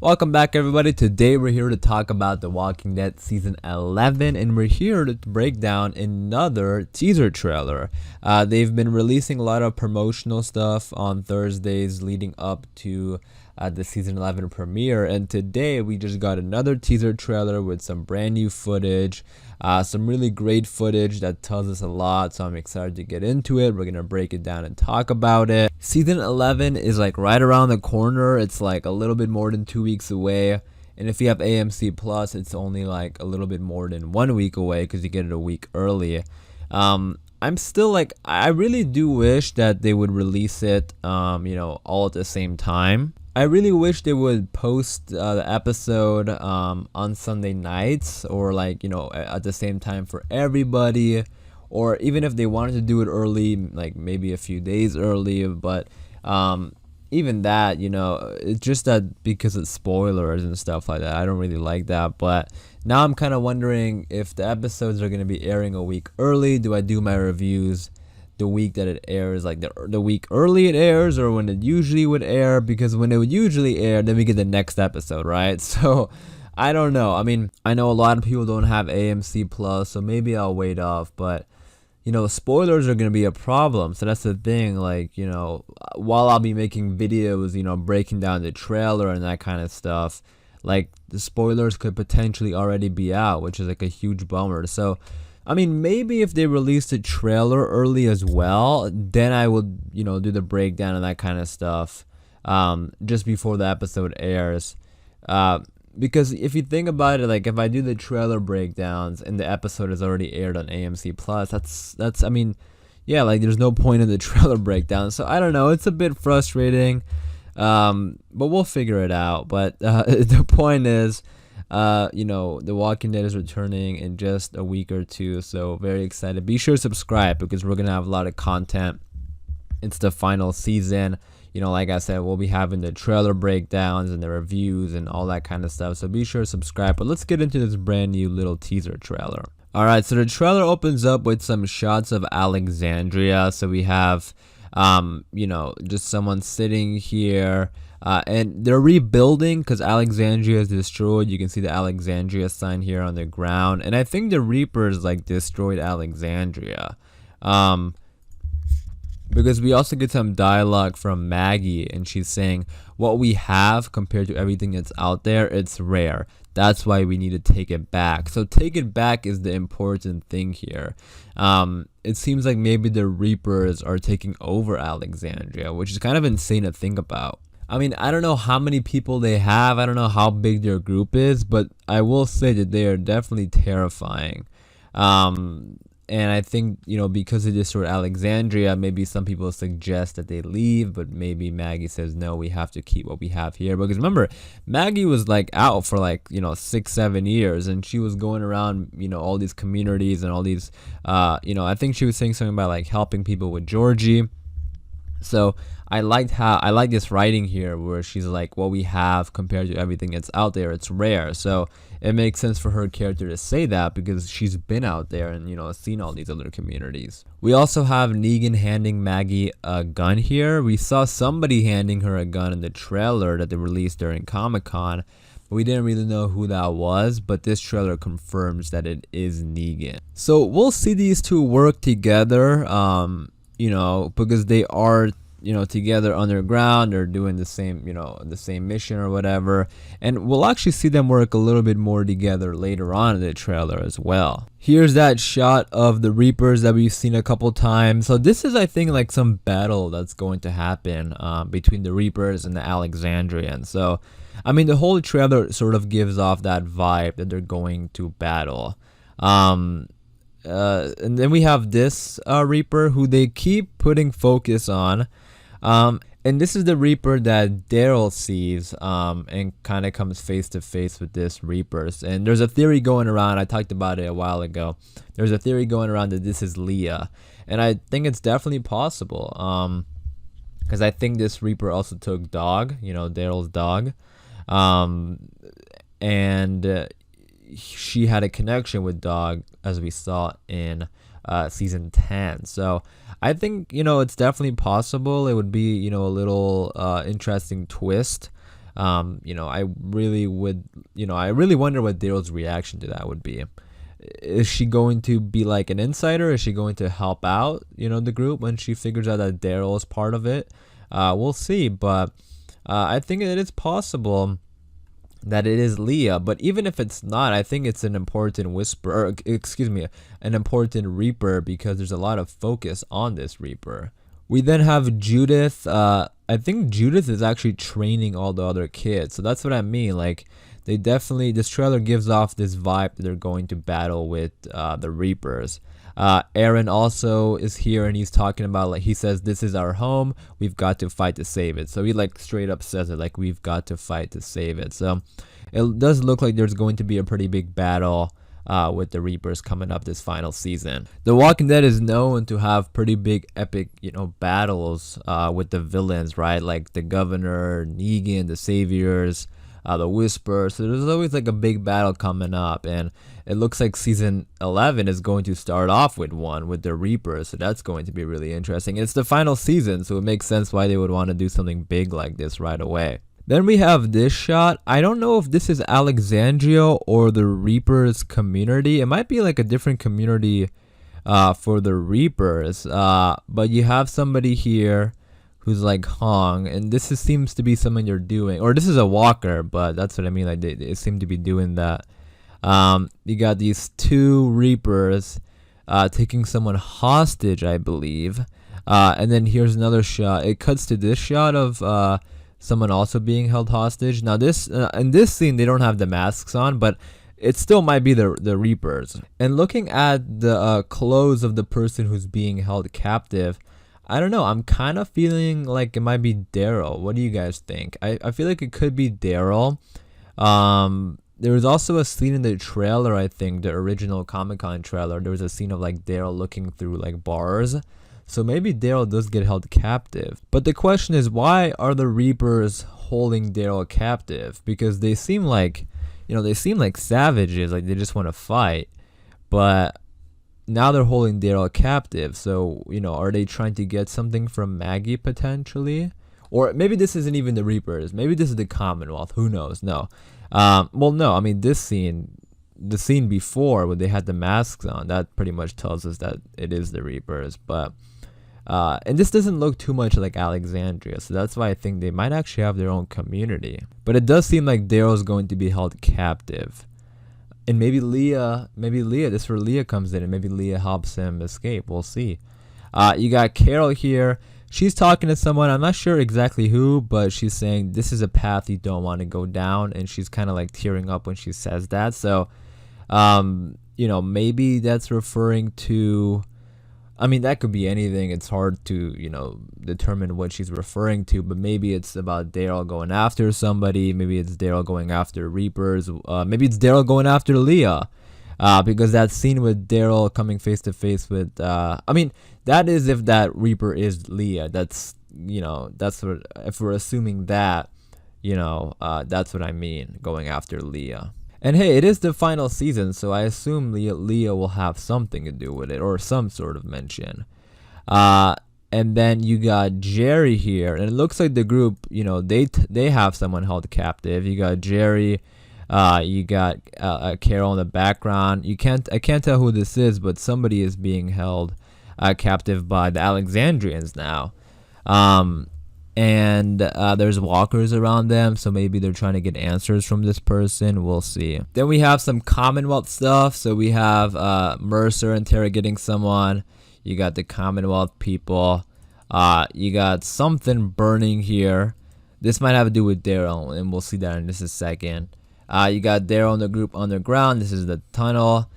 Welcome back, everybody. Today we're here to talk about The Walking Dead Season 11, and we're here to break down another teaser trailer. They've been releasing a lot of promotional stuff on Thursdays leading up to the Season 11 premiere, and today we just got another teaser trailer with some brand new footage, some really great footage that tells us a lot, so I'm excited to get into it. We're gonna break it down and talk about it. Season 11 is like right around the corner. It's like a little bit more than 2 weeks away, and if you have AMC Plus, it's only like a little bit more than 1 week away because you get it a week early. I'm still like, I really do wish that they would release it all at the same time. I really wish they would post the episode on Sunday nights, or like, at the same time for everybody, or even if they wanted to do it early, like maybe a few days early. But even that, it's just that because it's spoilers and stuff like that, I don't really like that. But now I'm kind of wondering if the episodes are going to be airing a week early. Do I do my reviews the week that it airs, like the week early it airs, or when it usually would air? Because when it would usually air, then we get the next episode, right? So I don't know. I mean, I know a lot of people don't have AMC Plus, so maybe I'll wait off. But spoilers are going to be a problem. So that's the thing. Like, while I'll be making videos, breaking down the trailer and that kind of stuff, like the spoilers could potentially already be out, which is like a huge bummer. So, I mean, maybe if they released the trailer early as well, then I would, do the breakdown and that kind of stuff, just before the episode airs. Because if you think about it, like if I do the trailer breakdowns and the episode is already aired on AMC Plus, that's I mean, yeah, like there's no point in the trailer breakdown. So I don't know, it's a bit frustrating, but we'll figure it out. But the point is, The Walking Dead is returning in just a week or two, so very excited. Be sure to subscribe because we're gonna have a lot of content. It's the final season. Like I said, we'll be having the trailer breakdowns and the reviews and all that kind of stuff. So be sure to subscribe. But let's get into this brand new little teaser trailer. Alright, so the trailer opens up with some shots of Alexandria. So we have, just someone sitting here. And they're rebuilding because Alexandria is destroyed. You can see the Alexandria sign here on the ground. And I think the Reapers like destroyed Alexandria. Because we also get some dialogue from Maggie, and she's saying what we have compared to everything that's out there, it's rare. That's why we need to take it back. So take it back is the important thing here. It seems like maybe the Reapers are taking over Alexandria, which is kind of insane to think about. I mean, I don't know how many people they have. I don't know how big their group is, but I will say that they are definitely terrifying. And I think, because of this sort of Alexandria, maybe some people suggest that they leave, but maybe Maggie says, no, we have to keep what we have here. Because remember, Maggie was like out for like, 6-7 years, and she was going around, all these communities and all these, I think she was saying something about like helping people with Georgie. So I like this writing here where she's like, what we have compared to everything that's out there, it's rare. So it makes sense for her character to say that because she's been out there and, seen all these other communities. We also have Negan handing Maggie a gun here. We saw somebody handing her a gun in the trailer that they released during Comic-Con. We didn't really know who that was, but this trailer confirms that it is Negan. So we'll see these two work together, because they are, together underground. They're doing the same, the same mission or whatever. And we'll actually see them work a little bit more together later on in the trailer as well. Here's that shot of the Reapers that we've seen a couple times. So this is, I think, like some battle that's going to happen between the Reapers and the Alexandrians. So, I mean, the whole trailer sort of gives off that vibe that they're going to battle. And then we have this Reaper who they keep putting focus on. And this is the Reaper that Daryl sees and kind of comes face to face with this Reapers. And there's a theory going around, I talked about it a while ago. There's a theory going around that this is Leah. And I think it's definitely possible. Because I think this Reaper also took Dog, Daryl's dog. And she had a connection with Dog, as we saw in season 10. So I think, it's definitely possible. It would be, a little interesting twist I really would, I really wonder what Daryl's reaction to that would be. Is she going to be like an insider? Is she going to help out, the group when she figures out that Daryl is part of it? We'll see, but I think it is possible that it is Leah. But even if it's not, I think it's an important whisper, or excuse me, an important Reaper, because there's a lot of focus on this Reaper. We then have Judith. I think Judith is actually training all the other kids, so that's what I mean. Like, they definitely, this trailer gives off this vibe that they're going to battle with the Reapers. Aaron also is here, and he's talking about, like, he says, this is our home, we've got to fight to save it. So he like straight up says it, like, we've got to fight to save it. So it does look like there's going to be a pretty big battle with the Reapers coming up this final season. The Walking Dead is known to have pretty big epic, battles with the villains, right? Like the Governor, Negan, the Saviors, the Whisper. So there's always like a big battle coming up, and it looks like season 11 is going to start off with one with the Reapers, so that's going to be really interesting. It's the final season, so it makes sense why they would want to do something big like this right away. Then we have this shot. I don't know if this is Alexandria or the Reapers community. It might be like a different community for the Reapers, but you have somebody here who's like hung, and this seems to be something you're doing, or this is a walker, but that's what I mean, like they seem to be doing that. You got these two Reapers taking someone hostage, I believe, and then here's another shot. It cuts to this shot of someone also being held hostage. Now this in this scene they don't have the masks on, but it still might be the Reapers. And looking at the clothes of the person who's being held captive, I don't know, I'm kind of feeling like it might be Daryl. What do you guys think? I feel like it could be Daryl. There was also a scene in the trailer, I think, the original Comic-Con trailer. There was a scene of like Daryl looking through like bars. So maybe Daryl does get held captive. But the question is, why are the Reapers holding Daryl captive? Because they seem like, they seem like savages, like they just want to fight. But now they're holding Daryl captive. So, are they trying to get something from Maggie potentially? Or maybe this isn't even the Reapers. Maybe this is the Commonwealth. Who knows? No. Well, no. I mean, the scene before when they had the masks on, that pretty much tells us that it is the Reapers. But and this doesn't look too much like Alexandria, so that's why I think they might actually have their own community. But it does seem like Daryl's going to be held captive. And maybe Leah, this is where Leah comes in, and maybe Leah helps him escape. We'll see. You got Carol here. She's talking to someone. I'm not sure exactly who, but she's saying this is a path you don't want to go down, and she's kind of like tearing up when she says that. So, maybe that's referring to, I mean, that could be anything. It's hard to, determine what she's referring to, but maybe it's about Daryl going after somebody. Maybe it's Daryl going after Reapers. Maybe it's Daryl going after Leah. Because that scene with Daryl coming face to face with, that is if that Reaper is Leah. That's, that's what, if we're assuming that, that's what I mean, going after Leah. And hey, it is the final season, so I assume Leah will have something to do with it, or some sort of mention. And then you got Jerry here, and it looks like the group, they have someone held captive. You got Jerry, you got Carol in the background. I can't tell who this is, but somebody is being held captive by the Alexandrians now. And there's walkers around them, so maybe they're trying to get answers from this person. We'll see. Then we have some Commonwealth stuff. So we have Mercer interrogating someone. You got the Commonwealth people. You got something burning here. This might have to do with Daryl, and we'll see that in just a second. You got Daryl and the group underground. This is the tunnel.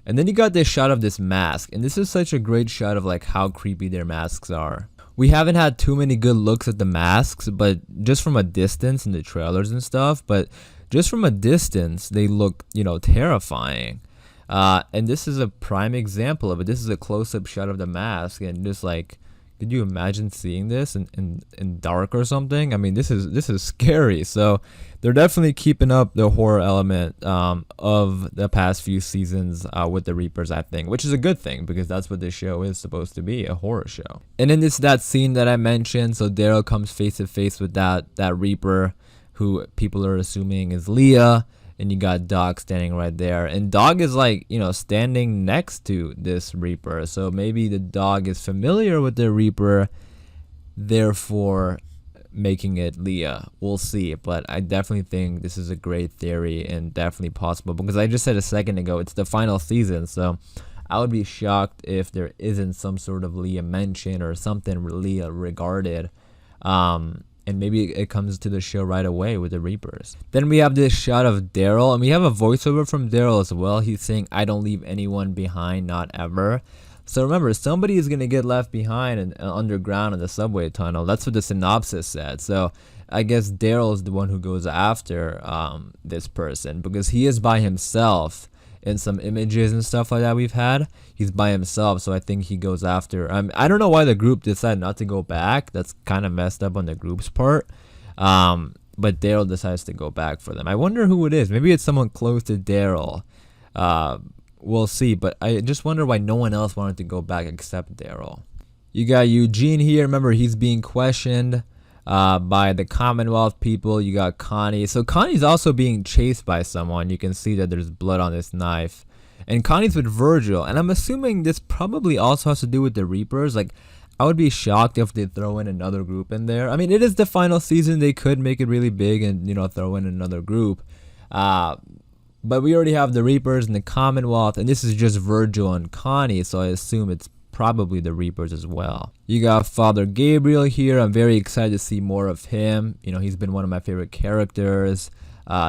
And then you got this shot of this mask. And this is such a great shot of like how creepy their masks are. We haven't had too many good looks at the masks, but just from a distance in the trailers and stuff, but just from a distance, they look, terrifying. And this is a prime example of it. This is a close-up shot of the mask, and just like, could you imagine seeing this in dark or something? I mean, this is scary. So they're definitely keeping up the horror element of the past few seasons with the Reapers, I think, which is a good thing because that's what this show is supposed to be, a horror show. And then it's that scene that I mentioned. So Daryl comes face to face with that Reaper who people are assuming is Leah, and you got Dog standing right there. And Dog is like, standing next to this Reaper. So maybe the Dog is familiar with the Reaper, therefore making it Leah. We'll see. But I definitely think this is a great theory and definitely possible, because I just said a second ago, it's the final season. So I would be shocked if there isn't some sort of Leah mention or something Leah regarded. And maybe it comes to the show right away with the Reapers. Then we have this shot of Daryl, and we have a voiceover from Daryl as well. He's saying, "I don't leave anyone behind, not ever." So remember, somebody is going to get left behind and underground in the subway tunnel. That's what the synopsis said. So I guess Daryl is the one who goes after this person, because he is by himself. In some images and stuff like that we've had, he's by himself, so I think he goes after. I don't know why the group decided not to go back. That's kind of messed up on the group's part. But Daryl decides to go back for them. I wonder who it is. Maybe it's someone close to Daryl. We'll see. But I just wonder why no one else wanted to go back except Daryl. You got Eugene here. Remember, he's being questioned by the Commonwealth people. You got Connie. So Connie's also being chased by someone. You can see that there's blood on this knife. And Connie's with Virgil. And I'm assuming this probably also has to do with the Reapers. Like, I would be shocked if they throw in another group in there. I mean, it is the final season. They could make it really big and, throw in another group. But we already have the Reapers and the Commonwealth. And this is just Virgil and Connie. So I assume it's probably the Reapers as well. You got Father Gabriel here. I'm very excited to see more of him. He's been one of my favorite characters.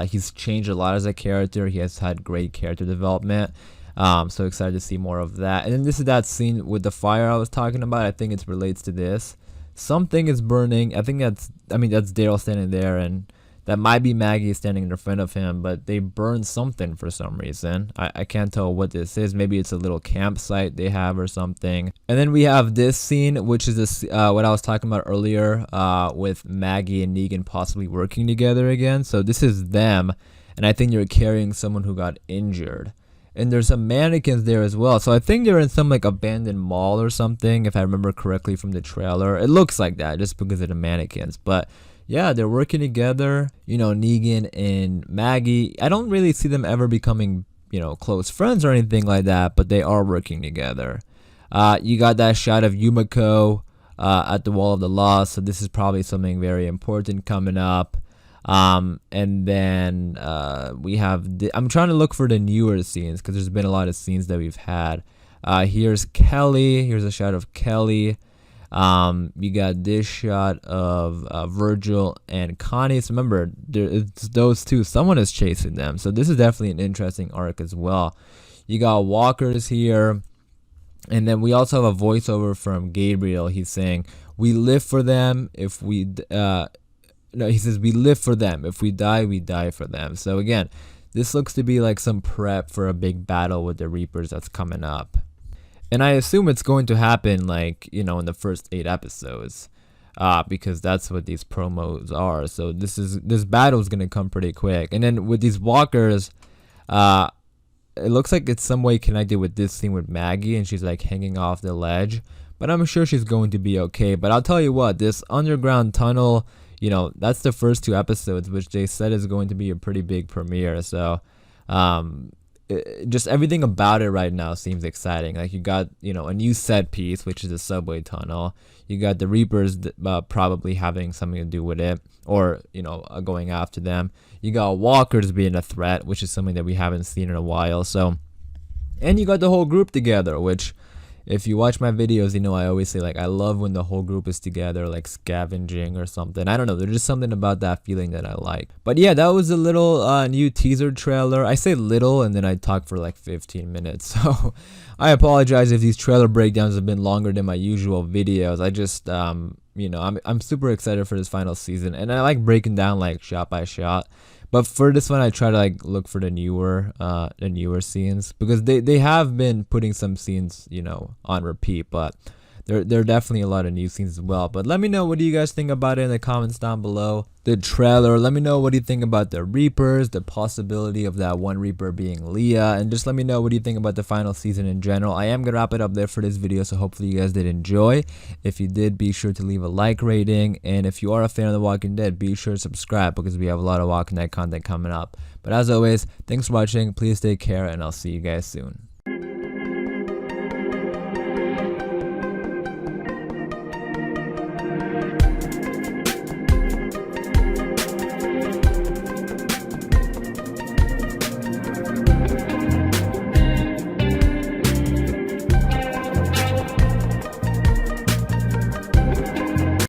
He's changed a lot as a character. He has had great character development. So excited to see more of that. And then this is that scene with the fire I was talking about. I think it relates to this. Something is burning. I think that's Daryl standing there, and that might be Maggie standing in front of him, but they burned something for some reason. I can't tell what this is. Maybe it's a little campsite they have or something. And then we have this scene, which is this what I was talking about earlier, with Maggie and Negan possibly working together again. So this is them, and I think they're carrying someone who got injured. And there's some mannequins there as well. So I think they're in some like abandoned mall or something, if I remember correctly from the trailer. It looks like that just because of the mannequins. But yeah, they're working together, Negan and Maggie. I don't really see them ever becoming, close friends or anything like that, but they are working together. You got that shot of Yumiko at the Wall of the Lost, so this is probably something very important coming up. And then we have, I'm trying to look for the newer scenes, because there's been a lot of scenes that we've had. Here's Kelly. Here's a shot of Kelly. You got this shot of Virgil and Connie. So remember, it's those two. Someone is chasing them. So this is definitely an interesting arc as well. You got walkers here. And then we also have a voiceover from Gabriel. He's saying, "We live for them. If we he says, "We live for them. If we die for them." So again, this looks to be like some prep for a big battle with the Reapers that's coming up. And I assume it's going to happen like, in the first 8 episodes, because that's what these promos are. So this battle is going to come pretty quick. And then with these walkers, it looks like it's some way connected with this scene with Maggie, and she's like hanging off the ledge. But I'm sure she's going to be okay. But I'll tell you what, this underground tunnel, that's the first 2 episodes, which they said is going to be a pretty big premiere. So, just everything about it right now seems exciting. Like, you got, a new set piece, which is the subway tunnel. You got the Reapers probably having something to do with it, or, going after them. You got walkers being a threat, which is something that we haven't seen in a while. So, and you got the whole group together, which, if you watch my videos, I always say, like, I love when the whole group is together, like scavenging or something. I don't know. There's just something about that feeling that I like. But yeah, that was a little new teaser trailer. I say little, and then I talk for like 15 minutes. So I apologize if these trailer breakdowns have been longer than my usual videos. I just, I'm super excited for this final season, and I like breaking down like shot by shot. But for this one, I try to like look for the newer scenes, because they have been putting some scenes, on repeat. But there are definitely a lot of new scenes as well. But let me know, what do you guys think about it in the comments down below. The trailer, let me know what do you think about the Reapers, the possibility of that one Reaper being Leah, and just let me know what do you think about the final season in general. I am gonna wrap it up there for this video, so hopefully you guys did enjoy. If you did, be sure to leave a like rating, and if you are a fan of The Walking Dead, be sure to subscribe because we have a lot of Walking Dead content coming up. But as always, thanks for watching, please take care, and I'll see you guys soon.